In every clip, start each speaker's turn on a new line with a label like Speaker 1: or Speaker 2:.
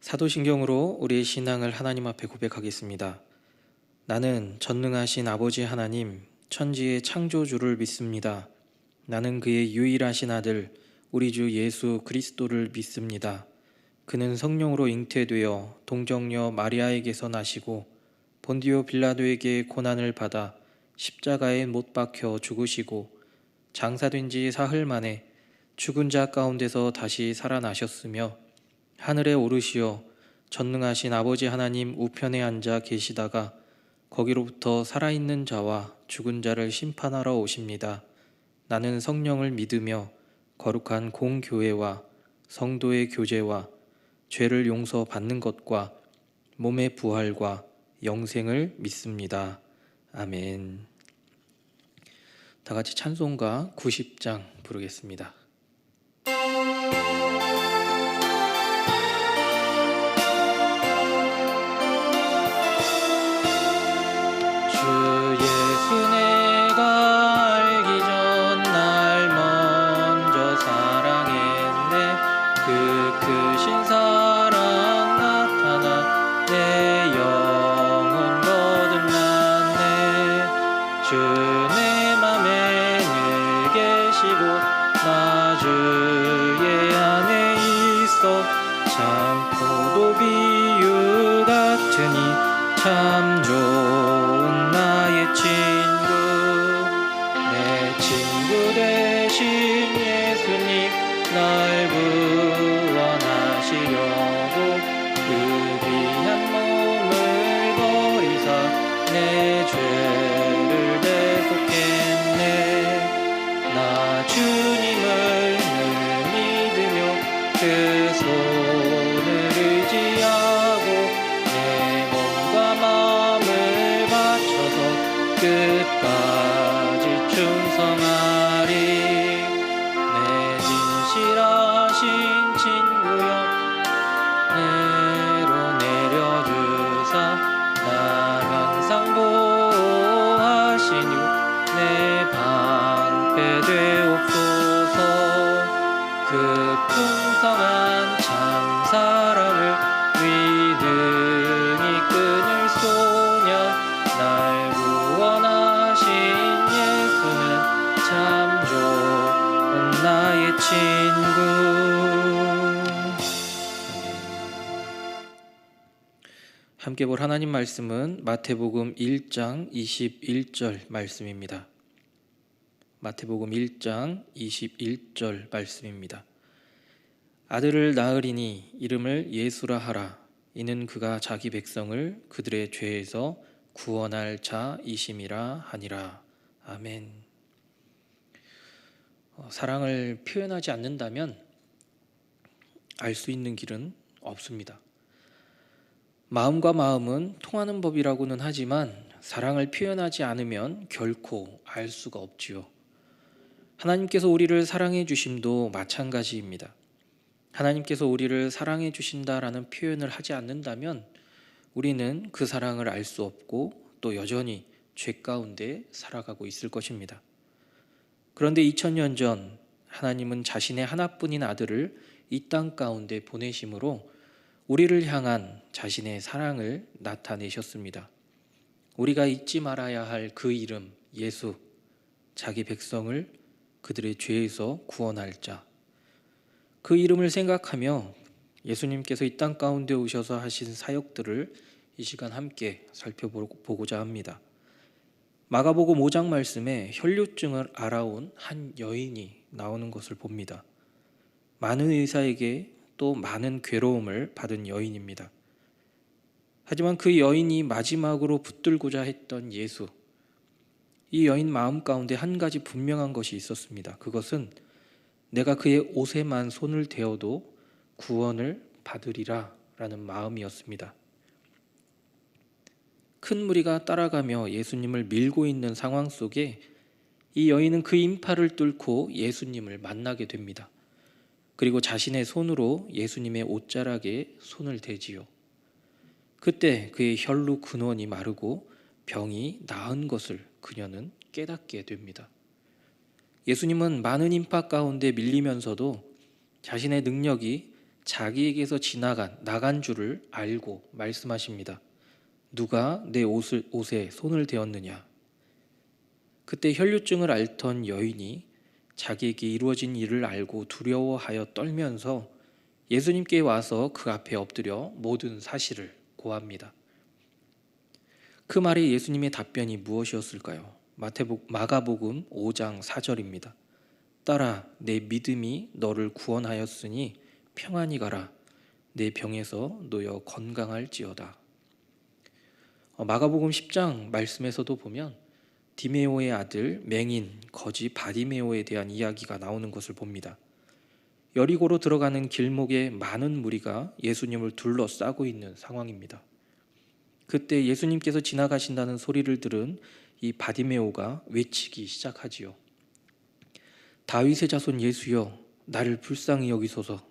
Speaker 1: 사도신경으로 우리의 신앙을 하나님 앞에 고백하겠습니다. 나는 전능하신 아버지 하나님, 천지의 창조주를 믿습니다. 나는 그의 유일하신 아들, 우리 주 예수 그리스도를 믿습니다. 그는 성령으로 잉태되어 동정녀 마리아에게서 나시고 본디오 빌라도에게 고난을 받아 십자가에 못 박혀 죽으시고 장사된 지 사흘 만에 죽은 자 가운데서 다시 살아나셨으며 하늘에 오르시어 전능하신 아버지 하나님 우편에 앉아 계시다가 거기로부터 살아있는 자와 죽은 자를 심판하러 오십니다. 나는 성령을 믿으며 거룩한 공교회와 성도의 교제와 죄를 용서받는 것과 몸의 부활과 영생을 믿습니다. 아멘. 다 같이 찬송가 90장 부르겠습니다.
Speaker 2: 참 좋은 나의 친구, 내 친구 되신 예수님, 날 구원하시려고 그 귀한 몸을 버리사 내 죄를 대속했네. 나 주님을 늘 믿으며 그 손을 의지하고 끝까지 충성하리. 내 진실하신 친구여, 내로 내려주사 날 항상 보호하시니 내 방패 되옵소서. 그 풍성한 참사랑을 위등이 끊을 소냐, 날 구원하신 예수는 참 좋은 나의 친구.
Speaker 1: 함께 볼 하나님 말씀은 마태복음 1장 21절 말씀입니다. 마태복음 1장 21절 말씀입니다. 아들을 낳으리니 이름을 예수라 하라. 이는 그가 자기 백성을 그들의 죄에서 구원할 자이심이라 하니라. 아멘. 사랑을 표현하지 않는다면 알 수 있는 길은 없습니다. 마음과 마음은 통하는 법이라고는 하지만 사랑을 표현하지 않으면 결코 알 수가 없지요. 하나님께서 우리를 사랑해 주심도 마찬가지입니다. 하나님께서 우리를 사랑해 주신다라는 표현을 하지 않는다면 우리는 그 사랑을 알 수 없고 또 여전히 죄 가운데 살아가고 있을 것입니다. 그런데 2000년 전 하나님은 자신의 하나뿐인 아들을 이 땅 가운데 보내심으로 우리를 향한 자신의 사랑을 나타내셨습니다. 우리가 잊지 말아야 할 그 이름 예수, 자기 백성을 그들의 죄에서 구원할 자, 그 이름을 생각하며 예수님께서 이 땅 가운데 오셔서 하신 사역들을 이 시간 함께 살펴보고자 합니다. 마가복음 5장 말씀에 혈류증을 앓아온 한 여인이 나오는 것을 봅니다. 많은 의사에게 또 많은 괴로움을 받은 여인입니다. 하지만 그 여인이 마지막으로 붙들고자 했던 예수, 이 여인 마음 가운데 한 가지 분명한 것이 있었습니다. 그것은 내가 그의 옷에만 손을 대어도 구원을 받으리라 라는 마음이었습니다. 큰 무리가 따라가며 예수님을 밀고 있는 상황 속에 이 여인은 그 인파를 뚫고 예수님을 만나게 됩니다. 그리고 자신의 손으로 예수님의 옷자락에 손을 대지요. 그때 그의 혈루 근원이 마르고 병이 나은 것을 그녀는 깨닫게 됩니다. 예수님은 많은 인파 가운데 밀리면서도 자신의 능력이 자기에게서 나간 줄을 알고 말씀하십니다. 누가 내 옷에 손을 대었느냐? 그때 혈류증을 앓던 여인이 자기에게 이루어진 일을 알고 두려워하여 떨면서 예수님께 와서 그 앞에 엎드려 모든 사실을 고합니다. 그 말에 예수님의 답변이 무엇이었을까요? 마가복음 5장 4절입니다. 딸아, 내 믿음이 너를 구원하였으니 평안히 가라. 내 병에서 놓여 건강할지어다. 마가복음 10장 말씀에서도 보면 디메오의 아들 맹인 거지 바디메오에 대한 이야기가 나오는 것을 봅니다. 여리고로 들어가는 길목에 많은 무리가 예수님을 둘러싸고 있는 상황입니다. 그때 예수님께서 지나가신다는 소리를 들은 이 바디메오가 외치기 시작하지요. 다윗의 자손 예수여, 나를 불쌍히 여기소서.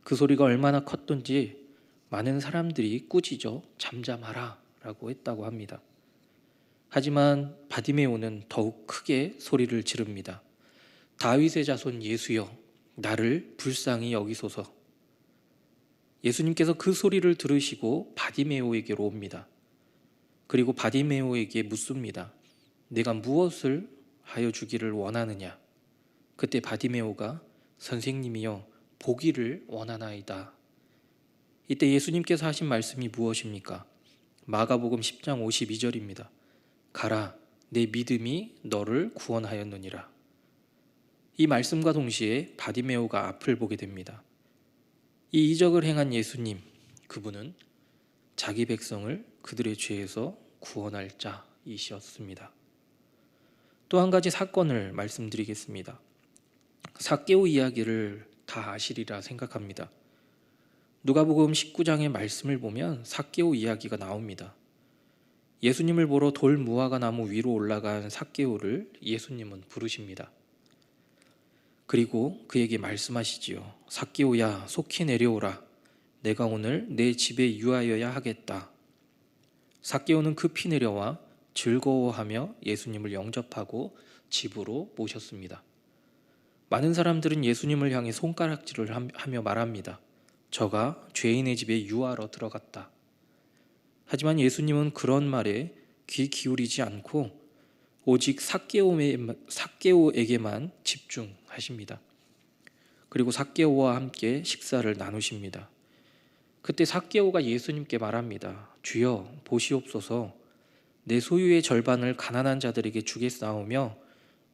Speaker 1: 그 소리가 얼마나 컸던지 많은 사람들이 꾸짖어 잠잠하라 라고 했다고 합니다. 하지만 바디메오는 더욱 크게 소리를 지릅니다. 다윗의 자손 예수여, 나를 불쌍히 여기소서. 예수님께서 그 소리를 들으시고 바디메오에게로 옵니다. 그리고 바디메오에게 묻습니다. 내가 무엇을 하여 주기를 원하느냐? 그때 바디메오가 선생님이여 보기를 원하나이다. 이때 예수님께서 하신 말씀이 무엇입니까? 마가복음 10장 52절입니다. 가라, 내 믿음이 너를 구원하였느니라. 이 말씀과 동시에 바디메오가 앞을 보게 됩니다. 이 이적을 행한 예수님, 그분은 자기 백성을 그들의 죄에서 구원할 자이셨습니다. 또 한 가지 사건을 말씀드리겠습니다. 삭개오 이야기를 다 아시리라 생각합니다. 누가복음 19장의 말씀을 보면 삭개오 이야기가 나옵니다. 예수님을 보러 돌 무화과 나무 위로 올라간 삭개오를 예수님은 부르십니다. 그리고 그에게 말씀하시지요. 삭개오야, 속히 내려오라. 내가 오늘 내 집에 유하여야 하겠다. 삭개오는 급히 내려와 즐거워하며 예수님을 영접하고 집으로 모셨습니다. 많은 사람들은 예수님을 향해 손가락질을 하며 말합니다. 저가 죄인의 집에 유하러 들어갔다. 하지만 예수님은 그런 말에 귀 기울이지 않고 오직 삭개오에게만 집중하십니다. 그리고 삭개오와 함께 식사를 나누십니다. 그때 삭개오가 예수님께 말합니다. 주여, 보시옵소서. 내 소유의 절반을 가난한 자들에게 주겠사오며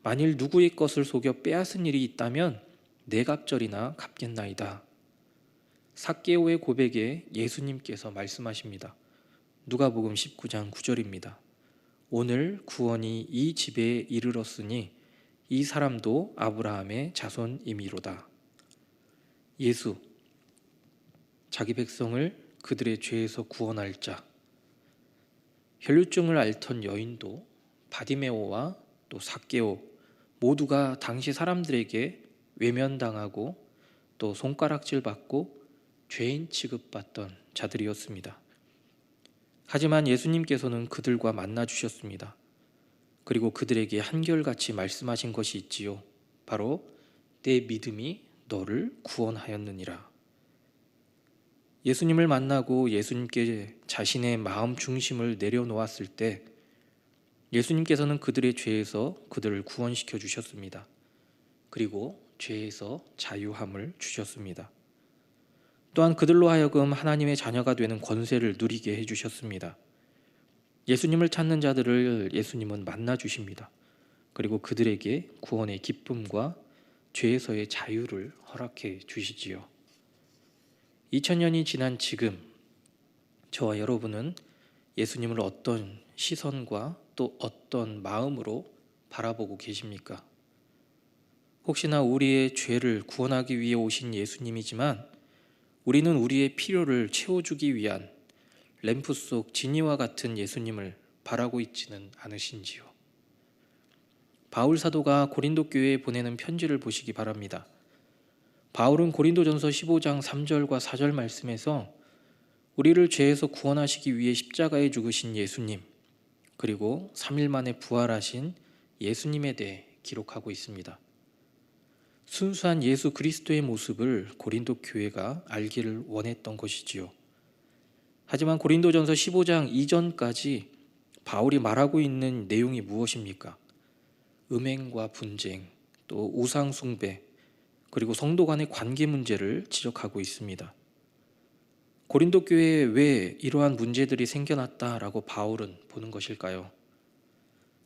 Speaker 1: 만일 누구의 것을 속여 빼앗은 일이 있다면 네 갑절이나 갚겠나이다. 삭개오의 고백에 예수님께서 말씀하십니다. 누가복음 19장 9절입니다. 오늘 구원이 이 집에 이르렀으니 이 사람도 아브라함의 자손이미로다. 예수, 자기 백성을 그들의 죄에서 구원할 자. 혈류증을 앓던 여인도 바디메오와 또 삭개오 모두가 당시 사람들에게 외면당하고 또 손가락질받고 죄인 취급받던 자들이었습니다. 하지만 예수님께서는 그들과 만나 주셨습니다. 그리고 그들에게 한결같이 말씀하신 것이 있지요. 바로 내 믿음이 너를 구원하였느니라. 예수님을 만나고 예수님께 자신의 마음 중심을 내려놓았을 때 예수님께서는 그들의 죄에서 그들을 구원시켜 주셨습니다. 그리고 죄에서 자유함을 주셨습니다. 또한 그들로 하여금 하나님의 자녀가 되는 권세를 누리게 해주셨습니다. 예수님을 찾는 자들을 예수님은 만나 주십니다. 그리고 그들에게 구원의 기쁨과 죄에서의 자유를 허락해 주시지요. 2000년이 지난 지금 저와 여러분은 예수님을 어떤 시선과 또 어떤 마음으로 바라보고 계십니까? 혹시나 우리의 죄를 구원하기 위해 오신 예수님이지만 우리는 우리의 필요를 채워주기 위한 램프 속 지니와 같은 예수님을 바라고 있지는 않으신지요? 바울 사도가 고린도 교회에 보내는 편지를 보시기 바랍니다. 바울은 고린도전서 15장 3절과 4절 말씀에서 우리를 죄에서 구원하시기 위해 십자가에 죽으신 예수님, 그리고 3일 만에 부활하신 예수님에 대해 기록하고 있습니다. 순수한 예수 그리스도의 모습을 고린도 교회가 알기를 원했던 것이지요. 하지만 고린도전서 15장 이전까지 바울이 말하고 있는 내용이 무엇입니까? 음행과 분쟁, 또 우상 숭배, 그리고 성도 간의 관계 문제를 지적하고 있습니다. 고린도 교회에 왜 이러한 문제들이 생겨났다라고 바울은 보는 것일까요?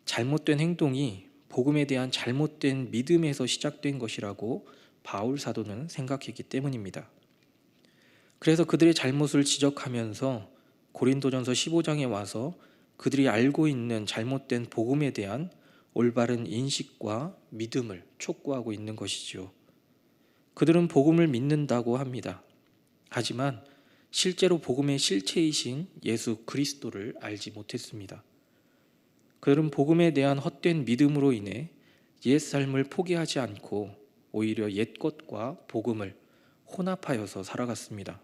Speaker 1: 잘못된 행동이 복음에 대한 잘못된 믿음에서 시작된 것이라고 바울 사도는 생각했기 때문입니다. 그래서 그들의 잘못을 지적하면서 고린도전서 15장에 와서 그들이 알고 있는 잘못된 복음에 대한 올바른 인식과 믿음을 촉구하고 있는 것이지요. 그들은 복음을 믿는다고 합니다. 하지만 실제로 복음의 실체이신 예수 그리스도를 알지 못했습니다. 그들은 복음에 대한 헛된 믿음으로 인해 옛 삶을 포기하지 않고 오히려 옛 것과 복음을 혼합하여서 살아갔습니다.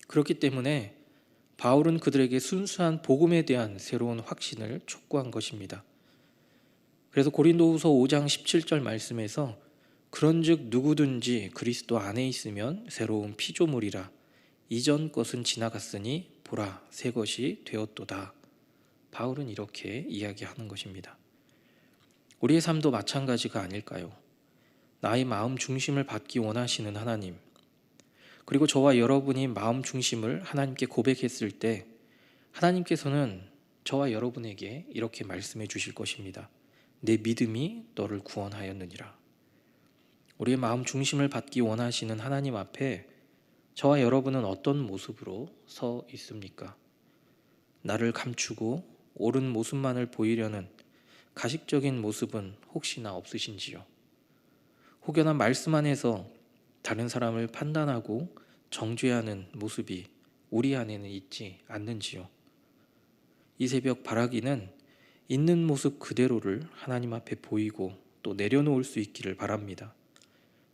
Speaker 1: 그렇기 때문에 바울은 그들에게 순수한 복음에 대한 새로운 확신을 촉구한 것입니다. 그래서 고린도후서 5장 17절 말씀에서 그런즉 누구든지 그리스도 안에 있으면 새로운 피조물이라 이전 것은 지나갔으니 보라 새 것이 되었도다. 바울은 이렇게 이야기하는 것입니다. 우리의 삶도 마찬가지가 아닐까요? 나의 마음 중심을 받기 원하시는 하나님, 그리고 저와 여러분이 마음 중심을 하나님께 고백했을 때 하나님께서는 저와 여러분에게 이렇게 말씀해 주실 것입니다. 내 믿음이 너를 구원하였느니라. 우리의 마음 중심을 받기 원하시는 하나님 앞에 저와 여러분은 어떤 모습으로 서 있습니까? 나를 감추고 옳은 모습만을 보이려는 가식적인 모습은 혹시나 없으신지요? 혹여나 말씀 안에서 다른 사람을 판단하고 정죄하는 모습이 우리 안에는 있지 않는지요? 이 새벽 바라기는 있는 모습 그대로를 하나님 앞에 보이고 또 내려놓을 수 있기를 바랍니다.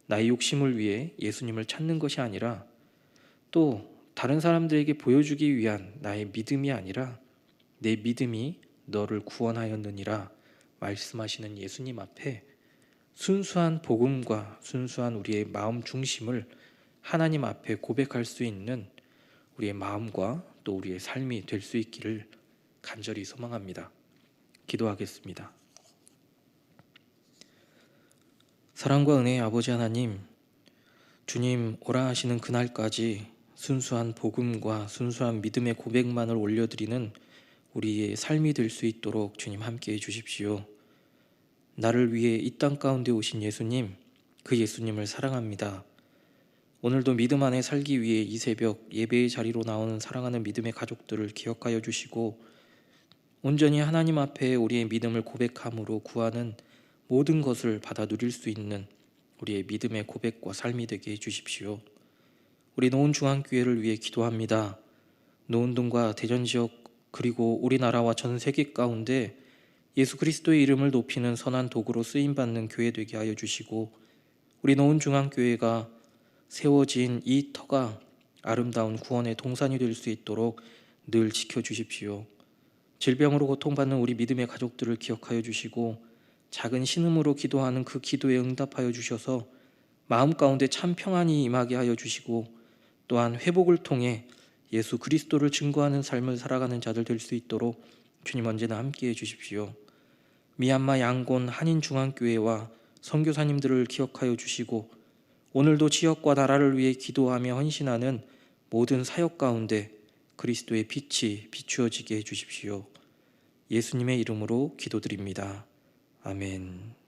Speaker 1: 나의 욕심을 위해 예수님을 찾는 것이 아니라 또 다른 사람들에게 보여주기 위한 나의 믿음이 아니라 내 믿음이 너를 구원하였느니라 말씀하시는 예수님 앞에 순수한 복음과 순수한 우리의 마음 중심을 하나님 앞에 고백할 수 있는 우리의 마음과 또 우리의 삶이 될 수 있기를 간절히 소망합니다. 기도하겠습니다. 사랑과 은혜의 아버지 하나님, 주님 오라 하시는 그날까지 순수한 복음과 순수한 믿음의 고백만을 올려드리는 우리의 삶이 될 수 있도록 주님 함께해 주십시오. 나를 위해 이 땅 가운데 오신 예수님, 그 예수님을 사랑합니다. 오늘도 믿음 안에 살기 위해 이 새벽 예배의 자리로 나오는 사랑하는 믿음의 가족들을 기억하여 주시고 온전히 하나님 앞에 우리의 믿음을 고백함으로 구하는 모든 것을 받아 누릴 수 있는 우리의 믿음의 고백과 삶이 되게 해주십시오. 우리 노원중앙교회를 위해 기도합니다. 노원동과 대전지역 그리고 우리나라와 전 세계 가운데 예수 그리스도의 이름을 높이는 선한 도구로 쓰임받는 교회 되게 하여 주시고 우리 노원중앙교회가 세워진 이 터가 아름다운 구원의 동산이 될 수 있도록 늘 지켜주십시오. 질병으로 고통받는 우리 믿음의 가족들을 기억하여 주시고 작은 신음으로 기도하는 그 기도에 응답하여 주셔서 마음 가운데 참 평안이 임하게 하여 주시고 또한 회복을 통해 예수 그리스도를 증거하는 삶을 살아가는 자들 될 수 있도록 주님 언제나 함께해 주십시오. 미얀마 양곤 한인중앙교회와 선교사님들을 기억하여 주시고 오늘도 지역과 나라를 위해 기도하며 헌신하는 모든 사역 가운데 그리스도의 빛이 비추어지게 해주십시오. 예수님의 이름으로 기도드립니다. 아멘.